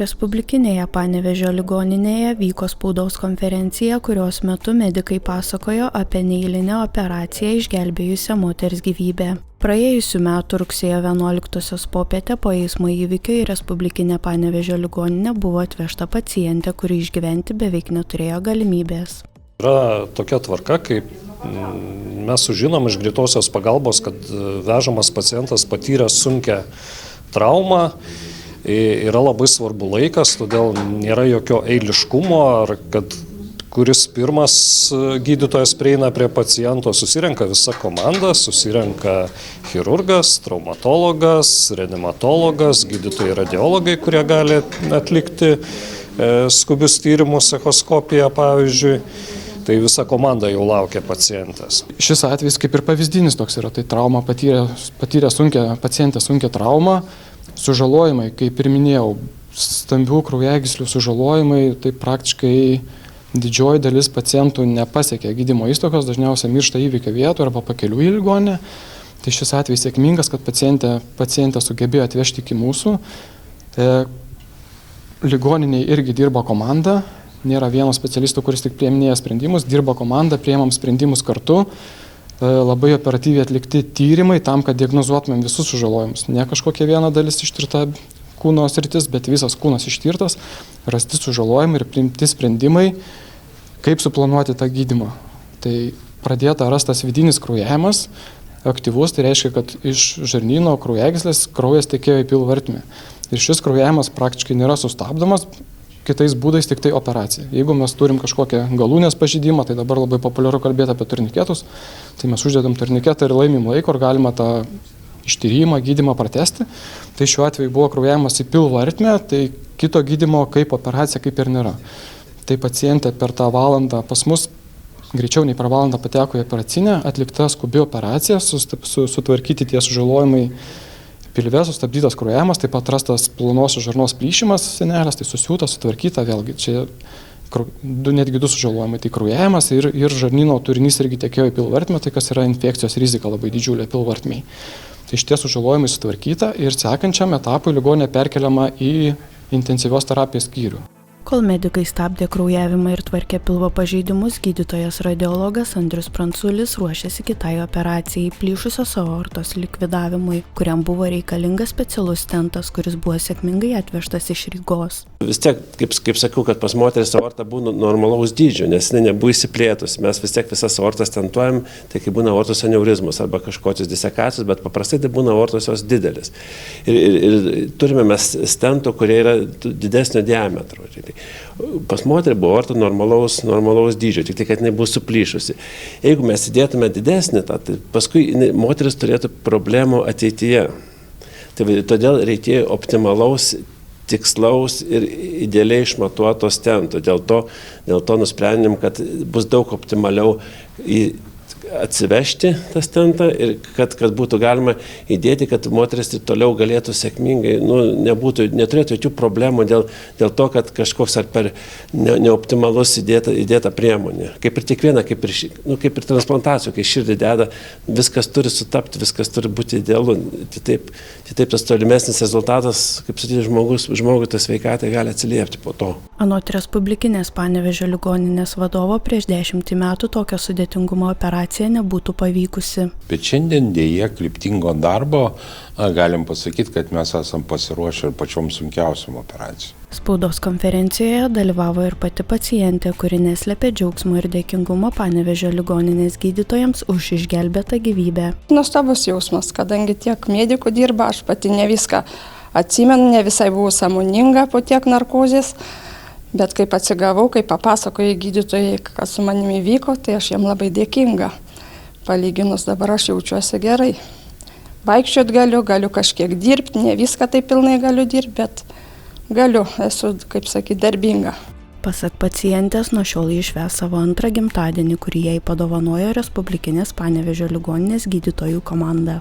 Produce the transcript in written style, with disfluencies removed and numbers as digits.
Respublikinėje Panevėžio ligoninėje vyko spaudos konferencija, kurios metu medikai pasakojo apie neeilinę operaciją išgelbėjusią moters gyvybę. Praėjusių metų rugsėjo 11-osios popietę po eismo įvykio į Respublikinę Panevėžio ligoninę buvo atvežta pacientė, kuri išgyventi beveik neturėjo galimybės. Yra tokia tvarka, kaip mes sužinom iš greitosios pagalbos, kad vežamas pacientas patyrė sunkią traumą. Yra labai svarbu laikas, todėl nėra jokio eiliškumo, ar kad kuris pirmas gydytojas prieina prie paciento, susirenka visa komanda, susirenka chirurgas, traumatologas, reanimatologas, gydytojai radiologai, kurie gali atlikti skubius tyrimus, echoskopiją pavyzdžiui. Tai visa komanda jau laukia pacientės. Šis atvejis kaip ir pavyzdinis toks yra, tai trauma patyrė pacientė sunkią traumą, sužalojimai, kaip ir minėjau, stambių kraujagyslių sužalojimai, tai praktiškai didžioji dalis pacientų nepasiekia gydymo įstaigos, dažniausiai miršta įvykio vietoje arba pakeliui į ligoninę. Tai šis atvejis sėkmingas, kad pacientę sugebėjo atvežti iki mūsų. Ligoniniai irgi dirba komanda. Nėra vieno specialisto, kuris tik priiminėja sprendimus, dirba komanda, priimam sprendimus kartu, labai operatyviai atlikti tyrimai tam, kad diagnozuotumėm visus sužalojimus. Ne kažkokia viena dalis ištirta kūno sritis, bet visas kūnas ištirtas, rasti sužalojimai ir priimti sprendimai, kaip suplanuoti tą gydymą. Tai pradėta rastas vidinis kraujavimas, aktyvus, tai reiškia, kad iš žarnyno kraujagyslės kraujas tekėjo į pilvartmę. Ir šis kraujavimas praktiškai nėra sustabdomas, kitais būdais tik tai operacija. Jeigu mes turim kažkokią galūnės pažeidimą, tai dabar labai populiaru kalbėti apie turniketus, tai mes uždedam turniketą ir laimim laiko ir galima tą ištyrimą, gydymą pratęsti. Tai šiuo atveju buvo kraujavimas į pilvo ertmę, tai kito gydymo kaip operacija kaip ir nėra. Tai pacientė per tą valandą pas mus, greičiau nei per valandą pateko į operacinę, atlikta skubi operacija, sutvarkyti tie sužalojimai pilve, sustabdytas kraujavimas, taip pat rastas plonosios žarnos plyšimas senelės, tai susiūta, sutvarkyta, vėlgi čia netgi du sužalojimai, tai kraujavimas ir žarnyno turinys irgi tekėjo į pilvartmę, tai kas yra infekcijos rizika labai didžiulė pilvartmei. Tai šitie sužalojimai sutvarkyta ir sekančiam etapui ligoninė perkeliama į intensyvios terapijos skyrių. Kol medikai stabdė kraujavimą ir tvarkė pilvo pažeidimus, gydytojas radiologas Andrius Pranculis ruošėsi kitai operacijai – plyšusios aortos likvidavimui, kuriam buvo reikalingas specialus stentas, kuris buvo sėkmingai atvežtas iš Rygos. Vis tiek, kaip sakau, kad pas moteris aorta būna normalaus dydžio, nes jinai nebuvo įsiplėtus. Mes vis tiek visas aortas stentuojam, tai kai būna aortos aneurizmus arba kažkokios disekacijos, bet paprastai tai būna aortos jos didelis. Ir turime mes stentų, kurie yra didesnio diametro. Pas moterį buvo aorta normalaus dydžio, tik tai, kad jinai bus suplyšusi. Jeigu mes įdėtume didesnį, tai paskui moteris turėtų problemų ateityje. Tai todėl reikėjo optimalaus, tikslaus ir idealiai išmatuoto stento. Dėl to nusprendėm, kad bus daug optimaliau atsivežti tą stentą ir kad būtų galima įdėti, kad moteris ir toliau galėtų sėkmingai, neturėtų jokių problemų dėl to, kad kažkoks ar per neoptimalus įdėta priemonė. Kaip ir kiekviena, kaip ir transplantacijų, kai širdį deda, viskas turi sutapti, viskas turi būti idealu. Taip tas tolimesnis rezultatas, kaip sakyti, žmogui tas sveikatai gali atsiliepti po to. Anot Respublikinės Panevėžio ligoninės vadovo prieš 10 metų tokio sudėtingumo operacija nebūtų pavykusi. Bet šiandien dėja kryptingo darbo galim pasakyti, kad mes esam pasiruošę ir pačiom sunkiausiom operacijom. Spaudos konferencijoje dalyvavo ir pati pacientė, kuri neslėpė džiaugsmo ir dėkingumo Panevėžio ligoninės gydytojams už išgelbėtą gyvybę. Nuostabus jausmas, kadangi tiek medikų dirba, aš pati ne viską atsimenu, ne visai buvau sąmoninga po tiek narkozės. Bet kaip atsigavau, kai papasakojo gydytojai, kas su manimi vyko, tai aš jam labai dėkinga. Palyginus dabar aš jaučiuosi gerai. Vaikščiot galiu kažkiek dirbti, ne viską taip pilnai galiu dirbti, bet galiu, esu, kaip sakyti, darbinga. Pasak pacientės, nuo šiol ji švęs savo antrą gimtadienį, kurį jai padovanojo Respublikinės Panevėžio ligoninės gydytojų komanda.